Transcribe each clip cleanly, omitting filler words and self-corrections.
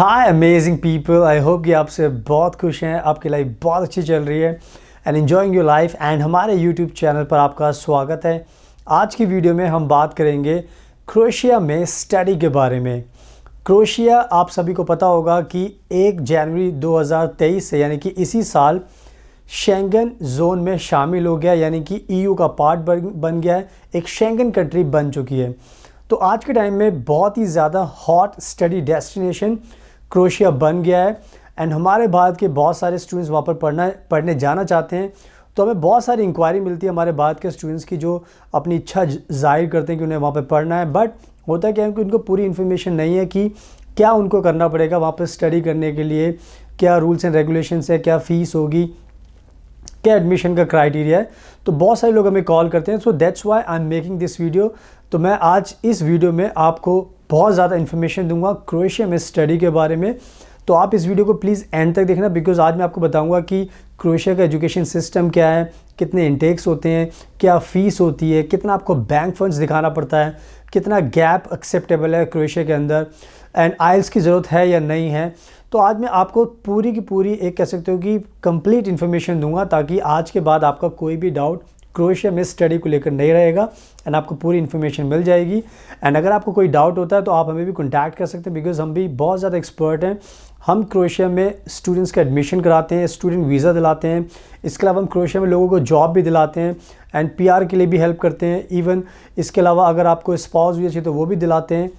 Hi amazing people, I hope कि आपसे बहुत खुश हैं, आपकी लाइफ बहुत अच्छी चल रही है and enjoying your life. And हमारे यूट्यूब चैनल पर आपका स्वागत है। आज की वीडियो में हम बात करेंगे क्रोएशिया में स्टडी के बारे में। क्रोएशिया आप सभी को पता होगा कि 1 जनवरी 2023 से यानी कि इसी साल शेंगन जोन में शामिल हो गया, यानी कि ईयू का पार्ट बन गया है, एक शेंगन कंट्री बन चुकी है। तो आज के टाइम में बहुत ही ज़्यादा हॉट स्टडी डेस्टिनेशन क्रोएशिया बन गया है एंड हमारे भारत के बहुत सारे स्टूडेंट्स वहाँ पर पढ़ने जाना चाहते हैं। तो हमें बहुत सारी इंक्वायरी मिलती है हमारे भारत के स्टूडेंट्स की, जो अपनी इच्छा जाहिर करते हैं कि उन्हें वहाँ पर पढ़ना है, बट होता क्या है कि उनको पूरी इन्फॉर्मेशन नहीं है कि क्या उनको करना पड़ेगा वहाँ पर स्टडी करने के लिए, क्या रूल्स एंड रेगुलेशंस है, क्या फ़ीस होगी, क्या एडमिशन का क्राइटेरिया है। तो बहुत सारे लोग हमें कॉल करते हैं, so that's why I am making this video. तो मैं आज इस वीडियो में आपको बहुत ज़्यादा इन्फॉर्मेशन दूंगा क्रोएशिया में स्टडी के बारे में। तो आप इस वीडियो को प्लीज़ एंड तक देखना, बिकॉज आज मैं आपको बताऊंगा कि क्रोएशिया का एजुकेशन सिस्टम क्या है, कितने इंटेक्स होते हैं, क्या फ़ीस होती है, कितना आपको बैंक फंड्स दिखाना पड़ता है, कितना गैप एक्सेप्टेबल है क्रोएशिया के अंदर, एंड आइल्स की ज़रूरत है या नहीं है। तो आज मैं आपको पूरी की पूरी एक कह सकते हो कि कंप्लीट इन्फॉर्मेशन दूंगा, ताकि आज के बाद आपका कोई भी डाउट क्रोएशिया में स्टडी को लेकर नहीं रहेगा एंड आपको पूरी इन्फॉर्मेशन मिल जाएगी। एंड अगर आपको कोई डाउट होता है तो आप हमें भी कॉन्टैक्ट कर सकते हैं, बिकॉज हम भी बहुत ज़्यादा एक्सपर्ट हैं। हम क्रोएशिया में स्टूडेंट्स का एडमिशन कराते हैं, स्टूडेंट वीज़ा दिलाते हैं, इसके अलावा हम क्रोएशिया में लोगों को जॉब भी दिलाते हैं एंड PR के लिए भी हेल्प करते हैं। इवन इसके अलावा अगर आपको स्पाउस वीज़ा चाहिए तो वो भी दिलाते हैं।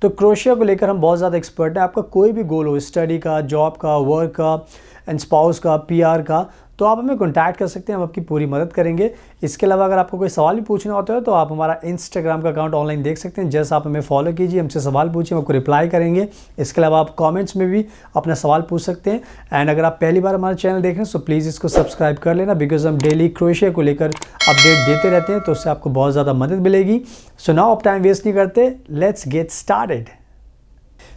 तो क्रोएशिया को लेकर हम बहुत ज़्यादा एक्सपर्ट हैं। आपका कोई भी गोल हो, स्टडी का, जॉब का, वर्क का एंड स्पाउस का, PR का, तो आप हमें कांटेक्ट कर सकते हैं, हम आपकी पूरी मदद करेंगे। इसके अलावा अगर आपको कोई सवाल भी पूछना होता है तो आप हमारा इंस्टाग्राम का अकाउंट ऑनलाइन देख सकते हैं, जैसे आप हमें फॉलो कीजिए, हमसे सवाल पूछिए, हम आपको रिप्लाई करेंगे। इसके अलावा आप कमेंट्स में भी अपना सवाल पूछ सकते हैं। एंड अगर आप पहली बार हमारा चैनल देख रहे हैं तो प्लीज़ इसको सब्सक्राइब कर लेना, बिकॉज हम डेली क्रोएशिया को लेकर अपडेट देते रहते हैं, तो उससे आपको बहुत ज़्यादा मदद मिलेगी। सो नाउ आप टाइम वेस्ट नहीं करते, let's get started.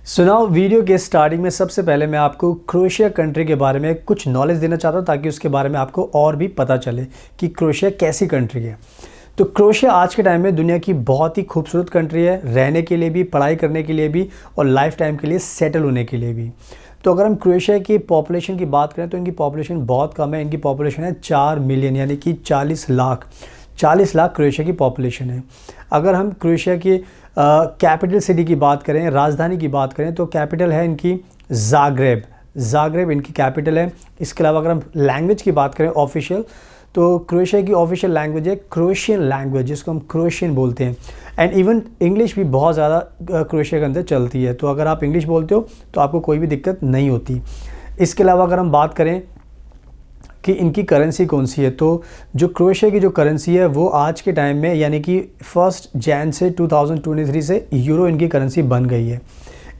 So now video के स्टार्टिंग में सबसे पहले मैं आपको क्रोएशिया कंट्री के बारे में कुछ नॉलेज देना चाहता हूँ, ताकि उसके बारे में आपको और भी पता चले कि क्रोएशिया कैसी कंट्री है। तो क्रोएशिया आज के टाइम में दुनिया की बहुत ही खूबसूरत कंट्री है, रहने के लिए भी, पढ़ाई करने के लिए भी और लाइफ टाइम के लिए सेटल होने के लिए भी। तो अगर हम क्रोएशिया की पॉपुलेशन की बात करें तो इनकी पॉपुलेशन बहुत कम है। इनकी पॉपुलेशन है 4 मिलियन, यानी कि 40 लाख क्रोएशिया की पॉपुलेशन है। अगर हम क्रोएशिया की कैपिटल सिटी की बात करें, राजधानी की बात करें, तो कैपिटल है इनकी जाग्रेब इनकी कैपिटल है। इसके अलावा अगर हम लैंग्वेज की बात करें ऑफिशियल, तो क्रोएशिया की ऑफिशियल लैंग्वेज है क्रोएशियन लैंग्वेज, जिसको हम क्रोएशियन बोलते हैं। एंड इवन इंग्लिश भी बहुत ज़्यादा क्रोएशिया के अंदर चलती है, तो अगर आप इंग्लिश बोलते हो तो आपको कोई भी दिक्कत नहीं होती। इसके अलावा अगर हम बात करें कि इनकी करेंसी कौन सी है, तो जो क्रोएशिया की जो करेंसी है वो आज के टाइम में, यानी कि 1 जनवरी से 2023 से यूरो इनकी करेंसी बन गई है।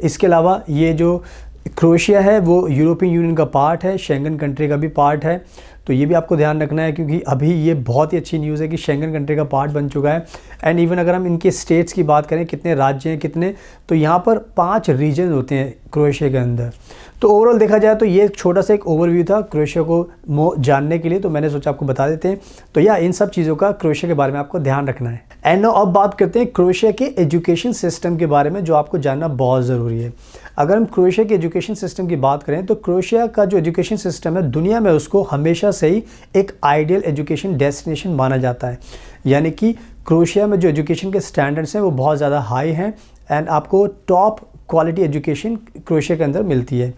इसके अलावा ये जो क्रोएशिया है वो यूरोपियन यूनियन का पार्ट है, शेंगन कंट्री का भी पार्ट है। तो ये भी आपको ध्यान रखना है, क्योंकि अभी ये बहुत ही अच्छी न्यूज़ है कि शेंगन कंट्री का पार्ट बन चुका है। एंड इवन अगर हम इनके स्टेट्स की बात करें, कितने राज्य हैं कितने, तो यहाँ पर 5 रीजन होते हैं क्रोएशिया के अंदर। तो ओवरऑल देखा जाए तो ये एक छोटा सा एक ओवरव्यू था क्रोएशिया को जानने के लिए, तो मैंने सोचा आपको बता देते हैं। तो या इन सब चीज़ों का क्रोएशिया के बारे में आपको ध्यान रखना है। एंड नाउ अब बात करते हैं क्रोएशिया के एजुकेशन सिस्टम के बारे में, जो आपको जानना बहुत ज़रूरी है। अगर हम क्रोएशिया के एजुकेशन सिस्टम की बात करें तो क्रोएशिया का जो एजुकेशन सिस्टम है दुनिया में उसको हमेशा से ही एक आइडियल एजुकेशन डेस्टिनेशन माना जाता है। यानी कि क्रोएशिया में जो एजुकेशन के स्टैंडर्ड्स हैं वो बहुत ज़्यादा हाई हैं एंड आपको टॉप क्वालिटी एजुकेशन क्रोएशिया के अंदर मिलती है।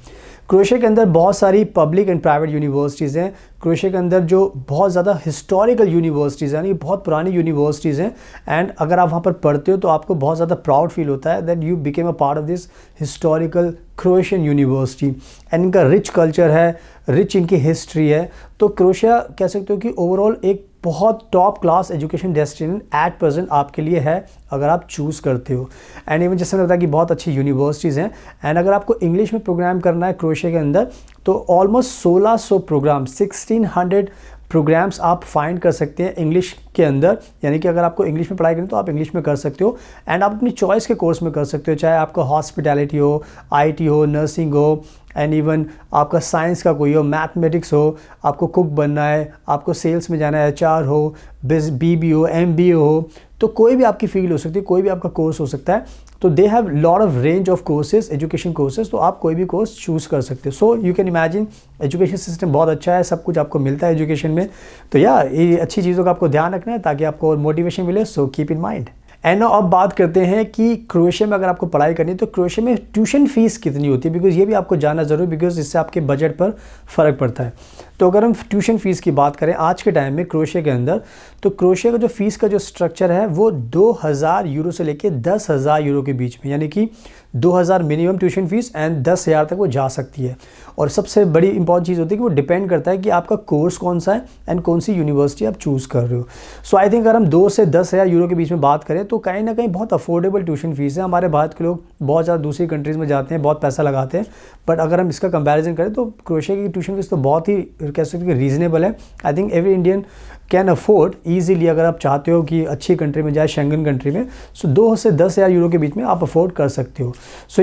क्रोएशिया के अंदर बहुत सारी पब्लिक एंड प्राइवेट यूनिवर्सिटीज़ हैं। क्रोएशिया के अंदर जो बहुत ज़्यादा हिस्टोरिकल यूनिवर्सिटीज़ हैं, यानी बहुत पुरानी यूनिवर्सिटीज़ हैं, एंड अगर आप वहाँ पर पढ़ते हो तो आपको बहुत ज़्यादा प्राउड फील होता है that you became a part of this historical Croatian university. And इनका रिच कल्चर है, रिच इनकी हिस्ट्री है। तो क्रोएशिया कह सकते हो कि ओवरऑल एक बहुत top class education destination at present आपके लिए है, अगर आप चूज़ करते हो। एंड इवन जैसे मैंने बताया कि बहुत अच्छी यूनिवर्सिटीज़ हैं। एंड अगर आपको इंग्लिश में प्रोग्राम करना है क्रोएशिया के अंदर, तो ऑलमोस्ट 1600 प्रोग्राम, 1600 प्रोग्राम्स आप फाइंड कर सकते हैं इंग्लिश के अंदर, यानी कि अगर आपको इंग्लिश में पढ़ाई करनी तो आप इंग्लिश में कर सकते हो एंड आप अपनी चॉइस के कोर्स में कर सकते हो, चाहे आपका हॉस्पिटैलिटी हो, आईटी हो, नर्सिंग हो एंड इवन आपका साइंस का कोई हो, मैथमेटिक्स हो, आपको कुक बनना है, आपको सेल्स में जाना है, एचआर हो, बीबी हो, एमबीए हो, तो कोई भी आपकी फील्ड हो सकती है, कोई भी आपका कोर्स हो सकता है। तो they have lot of range of courses, education courses, तो आप कोई भी कोर्स चूज़ कर सकते हो। So you can imagine education system बहुत अच्छा है, सब कुछ आपको मिलता है एजुकेशन में। तो ये अच्छी चीज़ों का आपको ध्यान रखना है ताकि आपको और मोटिवेशन मिले। सो कीप इन माइंड। एंड अब बात करते हैं कि क्रोएशिया में अगर आपको पढ़ाई करनी है तो क्रोएशिया में ट्यूशन फीस कितनी होती है, बिकॉज ये भी आपको जानना ज़रूरी, बिकॉज इससे आपके बजट पर फ़र्क पड़ता है। तो अगर हम ट्यूशन फ़ीस की बात करें आज के टाइम में क्रोएशिया के अंदर, तो क्रोएशिया का जो फ़ीस का जो स्ट्रक्चर है वो 2000 यूरो से लेके 10,000 यूरो के बीच में, यानी कि 2000 मिनिमम ट्यूशन फीस एंड 10,000 तक वो जा सकती है। और सबसे बड़ी इंपॉर्टेंट चीज़ होती है कि वो डिपेंड करता है कि आपका कोर्स कौन सा है एंड कौन सी यूनिवर्सिटी आप चूज़ कर रहे हो। सो आई थिंक अगर हम 2 से 10,000 यूरो के बीच में बात करें तो कहीं ना कहीं बहुत अफोर्डेबल ट्यूशन फीस है। हमारे भारत के लोग बहुत ज़्यादा दूसरी कंट्रीज़ में जाते हैं, बहुत पैसा लगाते हैं, बट अगर हम इसका कंपैरिजन करें तो क्रोएशिया की ट्यूशन फीस तो बहुत ही कह सकते हैं रीज़नेबल है। I think every Indian can afford easily, अगर आप चाहते हो कि अच्छी कंट्री में जाए, शेंगन कंट्री में, सो 2 से 10,000 यूरो के बीच में आप अफोर्ड कर सकते हो। सो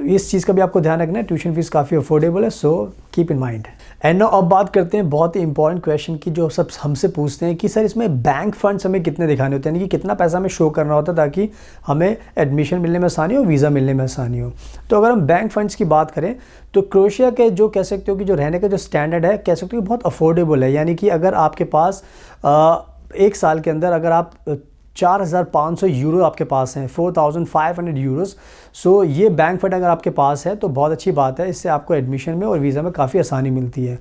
इस चीज़ का भी आपको ध्यान रखना है, ट्यूशन फीस काफ़ी अफोर्डेबल है, सो keep in mind. And now अब बात करते हैं बहुत ही इंपॉर्टेंट क्वेश्चन की, जो सब हमसे पूछते हैं कि सर इसमें बैंक फंड्स हमें कितने दिखाने होते हैं, यानी कि कितना पैसा हमें शो करना होता है ताकि हमें एडमिशन मिलने में आसानी हो, वीज़ा मिलने में आसानी हो। तो अगर हम बैंक फंड्स की बात करें तो क्रोएशिया के जो कह सकते हो कि जो रहने का जो स्टैंडर्ड है, कह सकते हो कि बहुत अफोर्डेबल है। यानी कि अगर आपके पास एक साल के अंदर अगर आप 4,500 यूरो आपके पास हैं, 4,500 यूरोज़, सो ये बैंक फंड अगर आपके पास है तो बहुत अच्छी बात है, इससे आपको एडमिशन में और वीज़ा में काफ़ी आसानी मिलती है।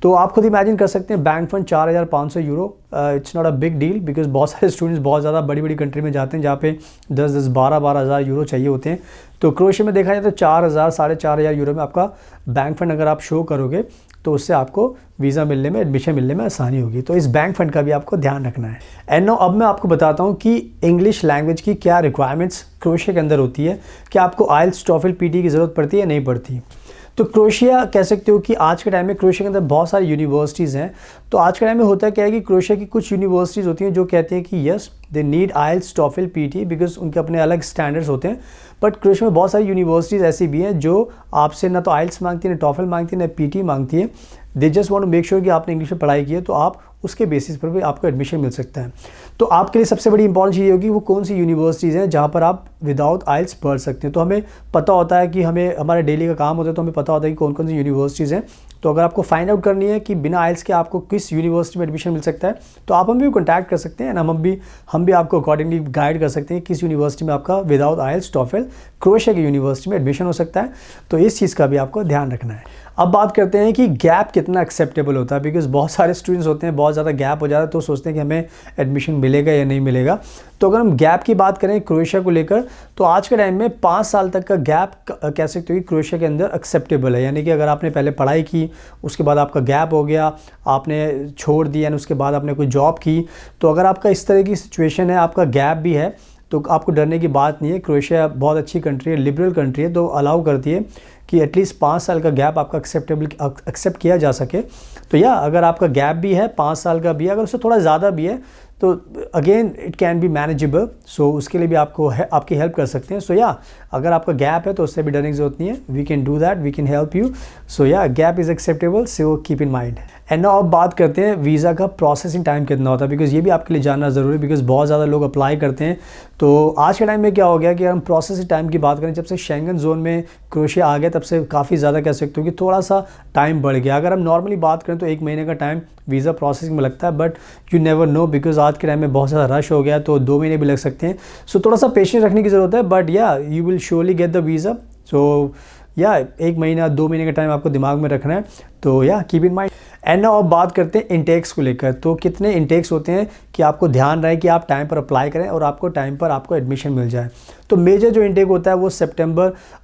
तो आप खुद इमेजिन कर सकते हैं bank fund 4,500 euro, it's not a big deal, because बहुत सारे स्टूडेंट्स बहुत ज़्यादा बड़ी बड़ी कंट्री में जाते हैं जहाँ पे 10-10, 12-12 हज़ार यूरो चाहिए होते हैं। तो क्रोएशिया में देखा जाए तो 4,000, 4,500 यूरो में आपका बैंक फंड अगर आप शो करोगे तो उससे आपको वीज़ा मिलने में, एडमिशन मिलने में आसानी होगी। तो इस बैंक फंड का भी आपको ध्यान रखना है। एंड नाउ अब मैं आपको बताता हूँ कि इंग्लिश लैंग्वेज की क्या रिक्वायरमेंट्स क्रोएशिया के अंदर होती है, कि आपको आइल्स, टॉफल, पीटी की ज़रूरत पड़ती है या नहीं पड़ती। तो क्रोएशिया कह सकते हो कि आज के टाइम में क्रोएशिया के अंदर बहुत सारी यूनिवर्सिटीज़ हैं। तो आज के टाइम में होता क्या है कि क्रोएशिया की कुछ यूनिवर्सिटीज़ होती हैं जो कहती हैं कि yes they need IELTS, TOEFL, PTE, because उनके अपने अलग स्टैंडर्ड्स होते हैं। बट क्रोएशिया में बहुत सारी यूनिवर्सिटीज़ ऐसी भी हैं जो आपसे ना तो आइल्स मांगती है, ना टॉफल मांगती है, ना पीटी मांगती है। They just want to make sure कि आपने इंग्लिश में पढ़ाई की है, तो आप उसके बेसिस पर भी आपको एडमिशन मिल सकता है। तो आपके लिए सबसे बड़ी इंपॉर्टेंट चीज़ होगी वो कौन सी यूनिवर्सिटीज़ हैं जहाँ पर आप विदाउट आइल्स पढ़ सकते हैं। तो हमें पता होता है कि हमें हमारे डेली का काम होता है, तो हमें पता होता है कि कौन कौन सी यूनिवर्सिटीज़ हैं। तो अगर आपको फाइंड आउट करनी है कि बिना आइल्स के आपको किस यूनिवर्सिटी में एडमिशन मिल सकता है, तो आप हमें भी कॉन्टैक्ट कर सकते हैं, हम भी आपको अकॉर्डिंगली गाइड कर सकते हैं किस यूनिवर्सिटी में आपका विदाउट आइल्स, टॉफल, क्रोएशिया की यूनिवर्सिटी में एडमिशन हो सकता है। तो इस चीज़ का भी आपको ध्यान रखना है। अब बात करते हैं कि गैप कितना एक्सेप्टेबल होता है, बिकॉज बहुत सारे स्टूडेंट्स होते हैं, बहुत ज़्यादा गैप हो जाता है तो सोचते हैं कि हमें एडमिशन मिलेगा या नहीं मिलेगा। तो अगर हम गैप की बात करें क्रोएशिया को लेकर, तो आज के टाइम में 5 साल तक का गैप कह सकते हो कि क्रोएशिया के अंदर एक्सेप्टेबल है। यानी कि अगर आपने पहले पढ़ाई की, उसके बाद आपका गैप हो गया, आपने छोड़ दिया और उसके बाद आपने कोई जॉब की, तो अगर आपका इस तरह की सिचुएशन है, आपका गैप भी है, तो आपको डरने की बात नहीं है। क्रोएशिया बहुत अच्छी कंट्री है, लिबरल कंट्री है, तो अलाउ करती है कि एटलीस्ट 5 साल का गैप आपका एक्सेप्ट किया जा सके। तो अगर आपका गैप भी है, 5 साल का भी है, अगर उससे थोड़ा ज़्यादा भी है तो again it can be manageable. So उसके लिए भी आपकी हेल्प कर सकते हैं। सो अगर आपका गैप है तो उससे भी डरने की ज़रूरत नहीं है, we can do that, we can help you. So gap is acceptable, so keep in mind. And now अब बात करते हैं वीज़ा का प्रोसेसिंग टाइम कितना होता है, बिकॉज ये भी आपके लिए जानना ज़रूरी है, बिकॉज बहुत ज़्यादा लोग अप्लाई करते हैं। तो आज के टाइम में क्या हो गया कि हम प्रोसेसिंग टाइम की बात करें, जब से शेंगन जोन में क्रोएशिया आ गया तब से काफ़ी ज़्यादा कह सकते हो कि थोड़ा सा टाइम बढ़ गया। अगर हम नॉर्मली बात करें तो 1 महीने का टाइम वीज़ा प्रोसेसिंग में लगता है, but you never know, because आज के टाइम में बहुत ज़्यादा रश हो गया तो 2 महीने भी लग सकते हैं। सो थोड़ा सा पेशेंस रखने की ज़रूरत है, but you will surely get the visa. So 1 महीना 2 महीने का टाइम आपको दिमाग में रखना है। तो keep in mind. And now अब बात करते हैं इंटेक्स को लेकर। तो कितने इंटेक्स होते हैं कि आपको ध्यान रहे कि आप टाइम पर अप्लाई करें और आपको टाइम पर आपको एडमिशन मिल जाए। तो मेजर जो इंटेक होता है वो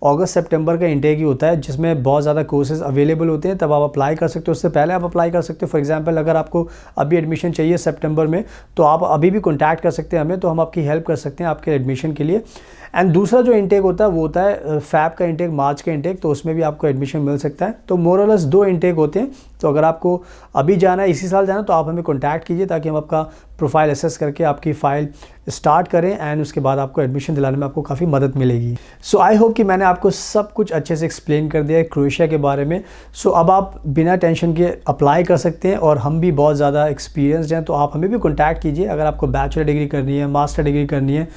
अगस्त सितंबर का इंटेक ही होता है, जिसमें बहुत ज़्यादा कोर्सेज अवेलेबल होते हैं, तब आप अप्लाई कर सकते हो। उससे पहले आप अप्लाई कर सकते हो। फॉर एग्जांपल अगर आपको अभी एडमिशन चाहिए सितंबर में, तो आप अभी भी कॉन्टैक्ट कर सकते हैं हमें, तो हम आपकी हेल्प कर सकते हैं आपके एडमिशन के लिए। एंड दूसरा जो इंटेक होता है वो होता है फैब का इंटेक, मार्च का इंटेक, तो उसमें भी आपको एडमिशन मिल सकता है। तो मोरलेस 2 इंटेक इनटेक होते हैं। तो अगर आपको अभी जाना है, इसी साल जाना है, तो आप हमें कॉन्टैक्ट कीजिए ताकि हम आपका प्रोफाइल असेस करके आपकी फ़ाइल स्टार्ट करें एंड उसके बाद आपको एडमिशन दिलाने में आपको काफ़ी मदद मिलेगी। सो आई होप कि मैंने आपको सब कुछ अच्छे से एक्सप्लेन कर दिया है क्रोएशिया के बारे में। सो अब आप बिना टेंशन के अप्लाई कर सकते हैं और हम भी बहुत ज़्यादा एक्सपीरियंसड हैं, तो आप हमें भी कॉन्टैक्ट कीजिए। अगर आपको बैचलर डिग्री करनी है, मास्टर डिग्री करनी है,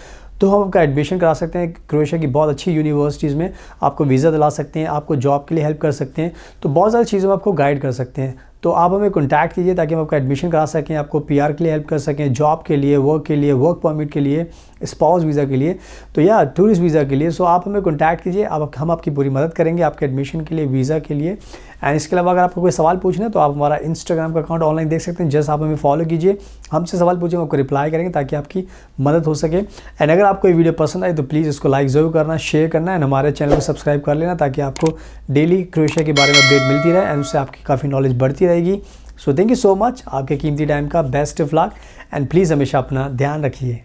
तो हम आपका एडमिशन करा सकते हैं क्रोएशिया की बहुत अच्छी यूनिवर्सिटीज़ में, आपको वीज़ा दिला सकते हैं, आपको जॉब के लिए हेल्प कर सकते हैं, तो बहुत सारी चीज़ों में आपको गाइड कर सकते हैं। तो आप हमें कॉन्टैक्ट कीजिए ताकि हम आपका एडमिशन करा सकें, आपको पीआर के लिए हेल्प कर सकें, जॉब के लिए, वर्क परमिट के लिए, स्पाउस वीज़ा के लिए, तो या टूरिस्ट वीज़ा के लिए। सो आप हमें कॉन्टैक्ट कीजिए, हम आपकी पूरी मदद करेंगे आपके एडमिशन के लिए, वीज़ा के लिए। एंड इसके अलावा अगर आपको कोई सवाल पूछना है तो आप हमारा इंस्टाग्राम का अकाउंट ऑनलाइन देख सकते हैं, जस्ट आप हमें फॉलो कीजिए, हमसे सवाल पूछिए, हम आपको रिप्लाई करेंगे ताकि आपकी मदद हो सके। एंड अगर आपको ये वीडियो पसंद आए तो प्लीज़ इसको लाइक ज़रूर करना, शेयर करना एंड हमारे चैनल को सब्सक्राइब कर लेना ताकि आपको डेली क्रोएशिया के बारे में अपडेट मिलती रहे एंड उससे आपकी काफ़ी नॉलेज बढ़ती रहेगी। So thank you so much, आपके कीमती टाइम का best of luck and please हमेशा अपना ध्यान रखिए।